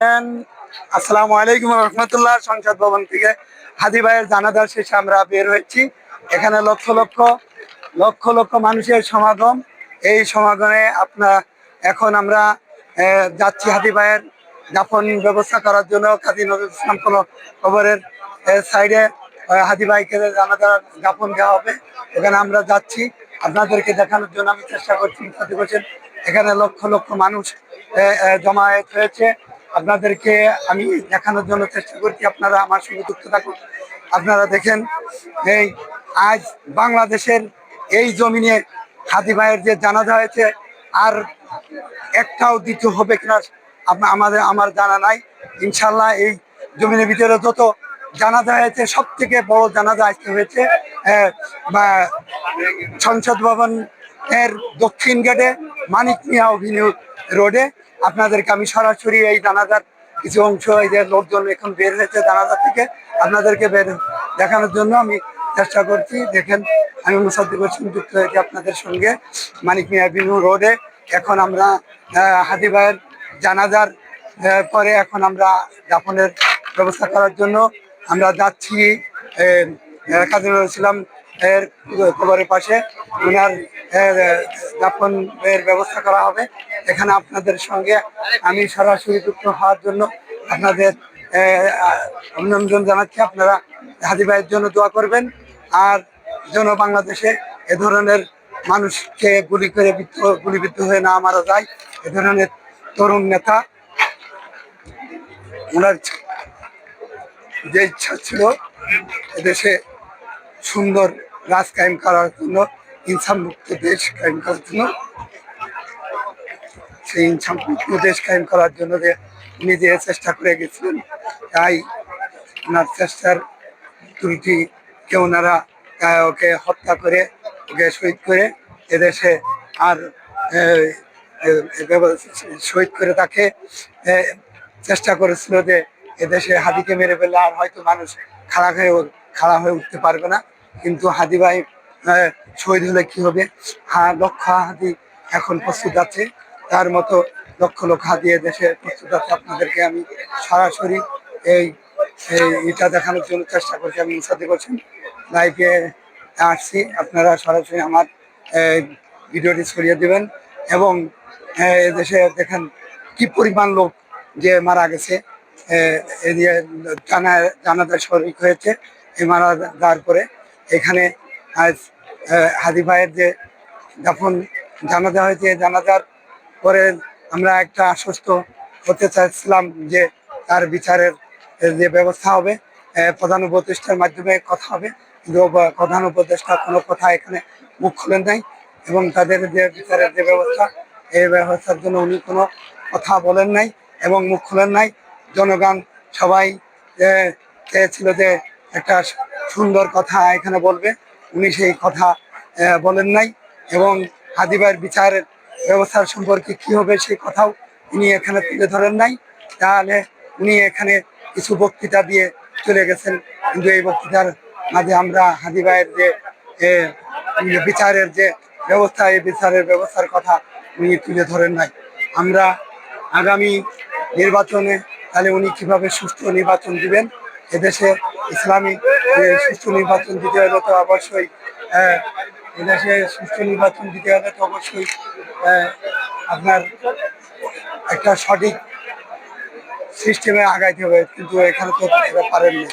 আসসালামু আলাইকুম রহমতুল্লাহ। সংসদ ভবন থেকে হাদি ভাইয়ের জানাজার শেষে আমরা বের হয়েছি। এখানে লক্ষ লক্ষ লক্ষ লক্ষ মানুষের সমাগম। এই সমাগমে এখন আমরা যাচ্ছি হাদি ভাইয়ের দাফন ব্যবস্থা করার জন্য। কাজী নজরুল ইসলাম কবরের সাইডে হাদি ভাইকে জানাজার দাফন দেওয়া হবে, এখানে আমরা যাচ্ছি। আপনাদেরকে দেখানোর জন্য আমি চেষ্টা করছি। এখানে লক্ষ লক্ষ মানুষ জমায়েত হয়েছে। আপনাদেরকে আমি দেখানোর জন্য চেষ্টা করছি, আপনারা আমার সঙ্গে যুক্ত থাকুন। আপনারা দেখেন, এই আজ বাংলাদেশের এই জমিনে হাদি ভাইয়ের যে জানাজা হয়েছে, আর একটাও দ্বিতীয় হবে কিনা আমার জানা নাই। ইনশাল্লাহ এই জমিনের ভিতরে যত জানাজা হয়েছে, সব থেকে বড় জানাজা আজকে হয়েছে সংসদ ভবন এর দক্ষিণ গেটে মানিক মিয়া অভিনিউ রোডে। আপনাদেরকে আমি সরাসরি এই জানাজার কিছু অংশ, এই যে লোকজন এখন বের হয়েছে জানাজা থেকে, আপনাদেরকে দেখানোর জন্য আমি চেষ্টা করছি। দেখেন, আমি মুসাদ্দিক হোসেন যুক্ত হয়েছি আপনাদের সঙ্গে মানিক মিয়া অভিনিউ রোডে। এখন আমরা হাদি ভাইয়ের জানাজার পরে এখন আমরা দাফনের ব্যবস্থা করার জন্য আমরা যাচ্ছি কাজী নজরুল ইসলাম এর কবরের পাশে। ওনার দাফনের ব্যবস্থা করা হবে। এখানে আপনাদের সঙ্গে আমি সরাসরি যুক্ত হওয়ার জন্য আপনাদের অভিনন্দন জানাচ্ছি। আপনারা হাদি ভাইয়ের জন্য দোয়া করবেন। আর যেন বাংলাদেশে এ ধরনের মানুষকে গুলিবিদ্ধ হয়ে না মারা যায়। এ ধরনের তরুণ নেতা, ওনার যে ইচ্ছা ছিল এদেশে সুন্দর রাজ কায়েম করার জন্য, ইনসান মুক্ত দেশ কায়েম করার জন্য, সেই ইনসান মুক্ত দেশ কায়েম করার জন্য যে উনি যে চেষ্টা করে গেছিলেন, তাই ওনার চেষ্টার ত্রুটি কেউ ওনারা ওকে হত্যা করে, ওকে শহীদ করে এদেশে আর শহীদ করে তাকে চেষ্টা করেছিল যে এদেশে হাদিকে মেরে ফেললে আর হয়তো মানুষ খাড়া হয়ে উঠতে পারবে না। কিন্তু হাদি ভাই শহীদ হলে কি হবে, লক্ষ হাদি এখন প্রস্তুত আছে, তার মতো লক্ষ লক্ষ হাদি দেশে প্রস্তুত আছে। আপনাদেরকে আমি সরাসরি এটা দেখানোর জন্য চেষ্টা করছি। আমি মুসাদ্দিক হোসেন লাইভে আসছি, আপনারা সরাসরি আমার ভিডিওটি ছড়িয়ে দেবেন। এবং এদেশে দেখেন কি পরিমাণ লোক যে মারা গেছে, এই যে জানাজা শরীক হয়েছে। এই মারা যাওয়ার পরে এখানে আজ হাদি ভাইয়ের যে দাফন জানাজা হয়েছে, জানাজার পরে আমরা একটা আশ্বস্ত হতে চাইছিলাম যে তার বিচারের যে ব্যবস্থা হবে, প্রধান উপদেষ্টার মাধ্যমে কথা হবে। কিন্তু প্রধান উপদেষ্টা কোনো কথা এখানে মুখ খুলেন নাই, এবং তাদের যে বিচারের যে ব্যবস্থা, এই ব্যবস্থার জন্য উনি কোনো কথা বলেন নাই এবং মুখ খুলেন নাই। জনগণ সবাই চেয়েছিল যে একটা সুন্দর কথা এখানে বলবে, উনি সেই কথা বলেন নাই। এবং হাদি ভাইয়ের বিচারের ব্যবস্থার সম্পর্কে কি হবে সেই কথাও উনি এখানে তুলে ধরেন নাই। তাহলে উনি এখানে কিছু বক্তৃতা দিয়ে চলে গেছেন, কিন্তু এই বক্তৃতার মাঝে আমরা হাদি ভাইয়ের যে বিচারের যে ব্যবস্থা, এই বিচারের ব্যবস্থার কথা উনি তুলে ধরেন নাই। আমরা আগামী নির্বাচনে তাহলে উনি কিভাবে সুষ্ঠু নির্বাচন দিবেন, এদেশে ইসলামী সুষ্ঠু নির্বাচন দিতে হলে তো অবশ্যই এদেশে সুষ্ঠু নির্বাচন দিতে হলে তো অবশ্যই আপনার একটা সঠিক সিস্টেমে আগাইতে হবে, কিন্তু এখানে তো পারেননি।